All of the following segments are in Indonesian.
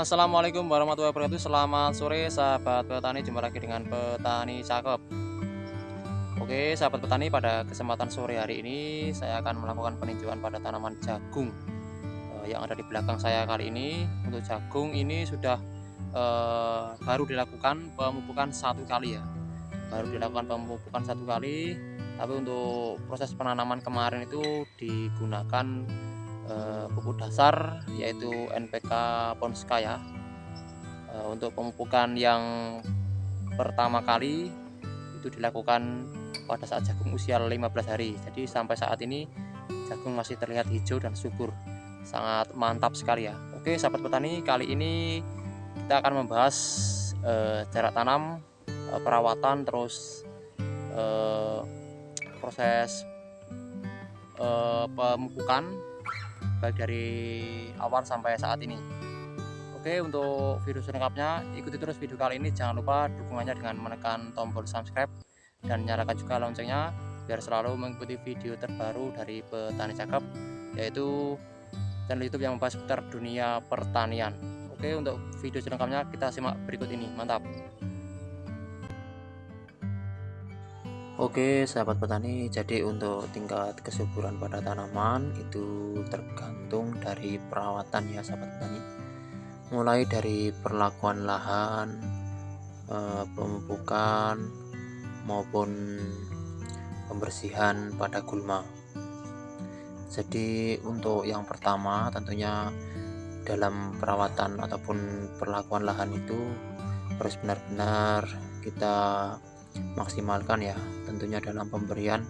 Assalamualaikum warahmatullahi wabarakatuh. Selamat sore sahabat petani, jumpa lagi dengan petani cakep. Oke sahabat petani, pada kesempatan sore hari ini saya akan melakukan peninjauan pada tanaman jagung yang ada di belakang saya. Kali ini untuk jagung ini sudah baru dilakukan pemupukan satu kali ya. Baru dilakukan pemupukan satu kali, tapi untuk proses penanaman kemarin itu digunakan pupuk dasar yaitu NPK Ponska ya. Untuk pemupukan yang pertama kali itu dilakukan pada saat jagung usia 15 hari. Jadi sampai saat ini jagung masih terlihat hijau dan subur. Sangat mantap sekali ya. Oke sahabat petani, kali ini kita akan membahas jarak tanam, perawatan, terus proses pemupukan baik dari awal sampai saat ini. Oke, untuk video selengkapnya ikuti terus video kali ini. Jangan lupa dukungannya dengan menekan tombol subscribe dan nyalakan juga loncengnya biar selalu mengikuti video terbaru dari Petani Cakep, yaitu channel YouTube yang membahas seputar dunia pertanian. Oke, untuk video selengkapnya kita simak berikut ini. Mantap. Oke sahabat petani, jadi untuk tingkat kesuburan pada tanaman itu tergantung dari perawatan ya sahabat petani. Mulai dari perlakuan lahan, pemupukan maupun pembersihan pada gulma. Jadi untuk yang pertama tentunya dalam perawatan ataupun perlakuan lahan itu harus benar-benar kita maksimalkan ya, tentunya dalam pemberian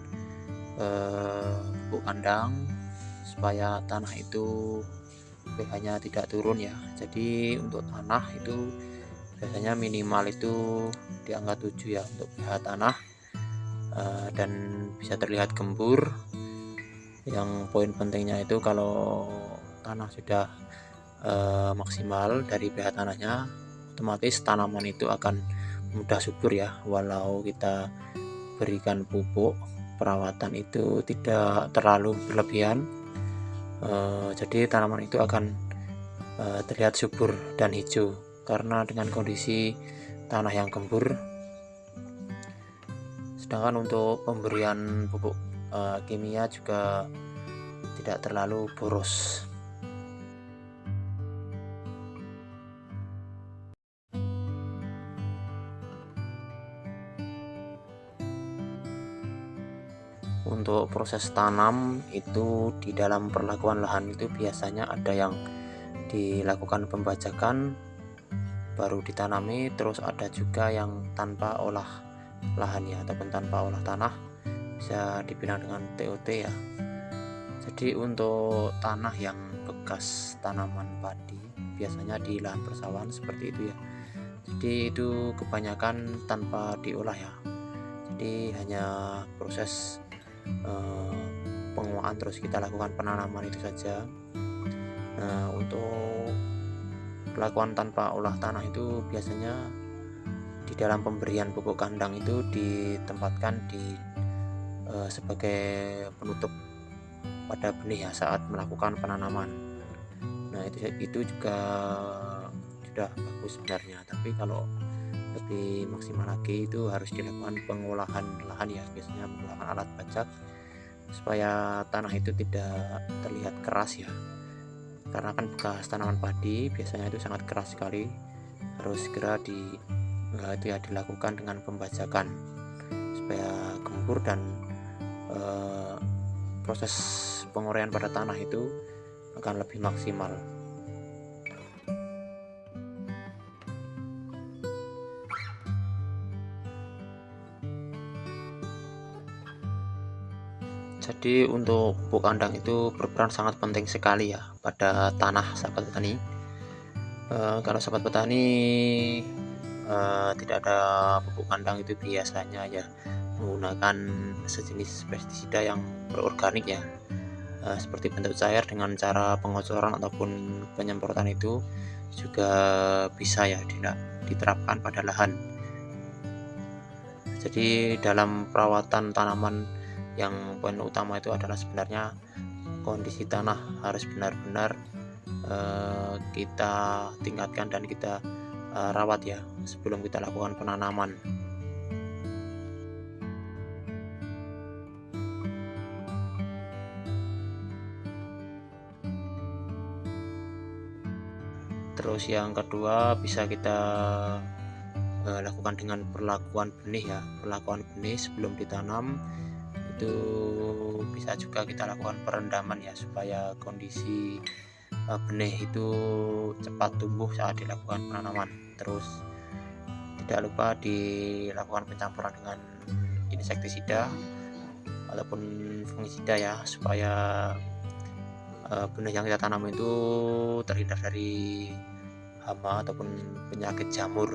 pupuk kandang supaya tanah itu pH-nya tidak turun ya. Jadi untuk tanah itu biasanya minimal itu di angka 7 ya untuk pH tanah, dan bisa terlihat gembur. Yang poin pentingnya itu kalau tanah sudah maksimal dari pH tanahnya, otomatis tanaman itu akan mudah subur ya, walau kita berikan pupuk perawatan itu tidak terlalu berlebihan. Jadi tanaman itu akan terlihat subur dan hijau karena dengan kondisi tanah yang gembur. Sedangkan untuk pemberian pupuk kimia juga tidak terlalu boros. Untuk proses tanam itu di dalam perlakuan lahan itu biasanya ada yang dilakukan pembajakan baru ditanami, terus ada juga yang tanpa olah lahan ya, ataupun tanpa olah tanah, bisa dibilang dengan TOT ya. Jadi untuk tanah yang bekas tanaman padi biasanya di lahan persawahan seperti itu ya. Jadi itu kebanyakan tanpa diolah ya. Jadi hanya proses penguahan terus kita lakukan penanaman itu saja. Nah, untuk perlakuan tanpa olah tanah itu biasanya di dalam pemberian pupuk kandang itu ditempatkan di sebagai penutup pada benih ya saat melakukan penanaman. Nah itu juga sudah bagus sebenarnya, tapi kalau lebih maksimal lagi itu harus dilakukan pengolahan lahan ya, biasanya menggunakan alat bajak supaya tanah itu tidak terlihat keras ya, karena kan bekas tanaman padi biasanya itu sangat keras sekali. Harus segera dilakukan dengan pembajakan supaya gembur dan proses penguraian pada tanah itu akan lebih maksimal. Jadi untuk pupuk kandang itu berperan sangat penting sekali ya pada tanah sahabat petani. Kalau sahabat petani tidak ada pupuk kandang itu biasanya ya menggunakan sejenis pestisida yang berorganik ya, seperti bentuk cair dengan cara pengocoran ataupun penyemprotan itu juga bisa ya diterapkan pada lahan. Jadi dalam perawatan tanaman yang poin utama itu adalah sebenarnya kondisi tanah harus benar-benar kita tingkatkan dan kita rawat ya sebelum kita lakukan penanaman. Terus yang kedua bisa kita lakukan dengan perlakuan benih ya. Perlakuan benih sebelum ditanam itu bisa juga kita lakukan perendaman ya, supaya kondisi benih itu cepat tumbuh saat dilakukan penanaman. Terus tidak lupa dilakukan pencampuran dengan insektisida ataupun fungisida ya, supaya benih yang kita tanam itu terhindar dari hama ataupun penyakit jamur.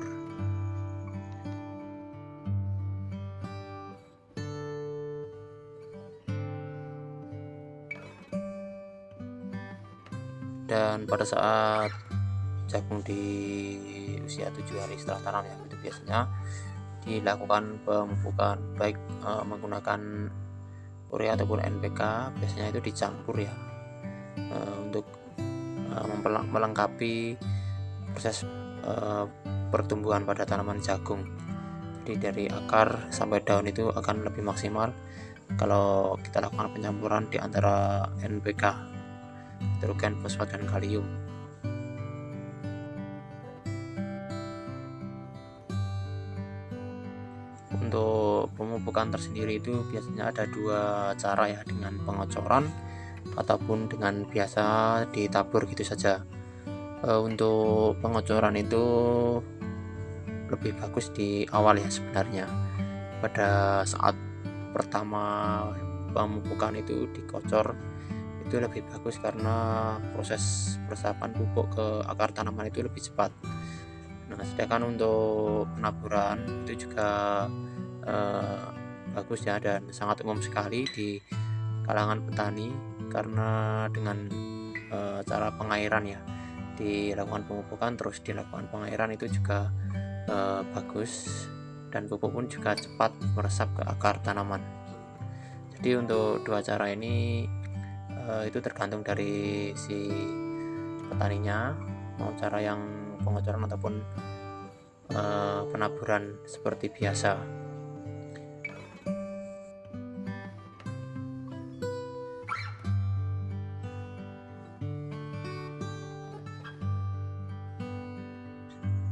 Dan pada saat jagung di usia 7 hari setelah tanam ya, itu biasanya dilakukan pemupukan baik menggunakan urea ataupun NPK. Biasanya itu dicampur ya, untuk melengkapi proses pertumbuhan pada tanaman jagung. Jadi dari akar sampai daun itu akan lebih maksimal kalau kita lakukan pencampuran di antara NPK, nitrogen, fosfat, dan kalium. Untuk pemupukan tersendiri itu biasanya ada dua cara ya, dengan pengocoran ataupun dengan biasa ditabur gitu saja. Untuk pengocoran itu lebih bagus di awal ya sebenarnya, pada saat pertama pemupukan itu dikocor itu lebih bagus, karena proses peresapan pupuk ke akar tanaman itu lebih cepat. Nah, sedangkan untuk penaburan itu juga bagus ya, dan sangat umum sekali di kalangan petani, karena dengan cara pengairan ya, dilakukan pemupukan terus dilakukan pengairan itu juga bagus, dan pupuk pun juga cepat meresap ke akar tanaman. Jadi untuk dua cara ini itu tergantung dari si petaninya, mau cara yang pengocoran ataupun penaburan seperti biasa.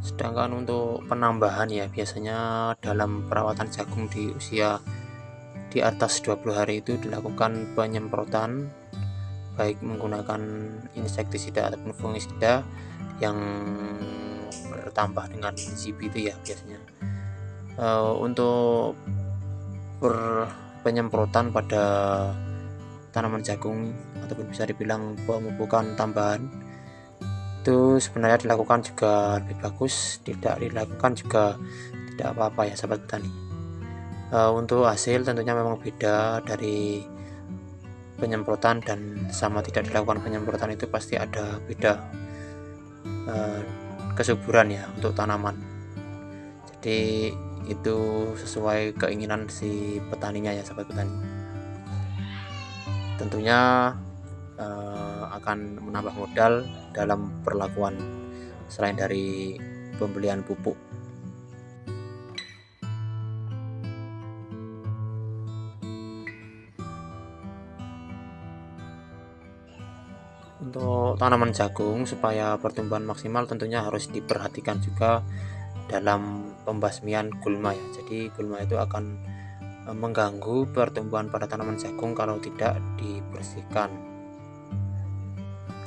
Sedangkan untuk penambahan ya, biasanya dalam perawatan jagung di usia di atas 20 hari itu dilakukan penyemprotan baik menggunakan insektisida ataupun fungisida yang bertambah dengan CB itu ya biasanya. Untuk penyemprotan pada tanaman jagung ataupun bisa dibilang pemupukan tambahan itu sebenarnya dilakukan juga lebih bagus, tidak dilakukan juga tidak apa-apa ya sahabat petani. Untuk hasil tentunya memang beda dari penyemprotan dan sama tidak dilakukan penyemprotan, itu pasti ada beda kesuburan ya untuk tanaman. Jadi itu sesuai keinginan si petaninya ya sahabat petani. Tentunya akan menambah modal dalam perlakuan selain dari pembelian pupuk. Untuk tanaman jagung supaya pertumbuhan maksimal tentunya harus diperhatikan juga dalam pembasmian gulma ya. Jadi gulma itu akan mengganggu pertumbuhan pada tanaman jagung kalau tidak dibersihkan.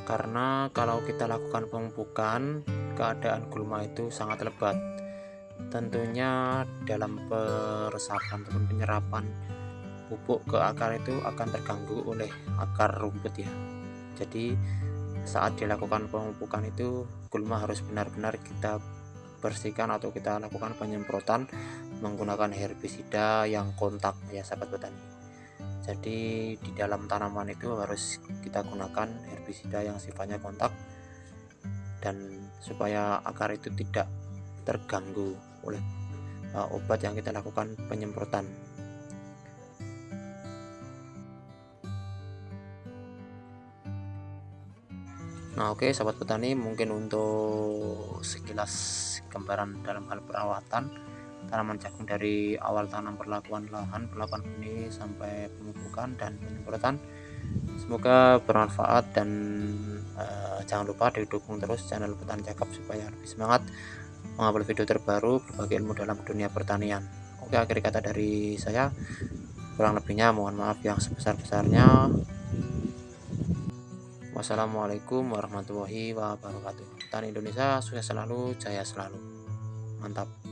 Karena kalau kita lakukan pemupukan, keadaan gulma itu sangat lebat. Tentunya dalam peresapan ataupun penyerapan pupuk ke akar itu akan terganggu oleh akar rumput ya. Jadi saat dilakukan pemupukan itu gulma harus benar-benar kita bersihkan atau kita lakukan penyemprotan menggunakan herbisida yang kontak ya sahabat petani. Jadi di dalam tanaman itu harus kita gunakan herbisida yang sifatnya kontak, dan supaya akar itu tidak terganggu oleh obat yang kita lakukan penyemprotan. Nah, oke sahabat petani, mungkin untuk sekilas gambaran dalam hal perawatan tanaman jagung dari awal tanam, perlakuan lahan, perlakuan benih, sampai pemupukan dan penyemprotan. Semoga bermanfaat dan jangan lupa didukung terus channel Petani Cakep supaya lebih semangat mengupload video terbaru berbagi ilmu dalam dunia pertanian. Oke, akhir kata dari saya, kurang lebihnya mohon maaf yang sebesar-besarnya. Wassalamualaikum warahmatullahi wabarakatuh. Petani Indonesia sukses selalu, jaya selalu. Mantap.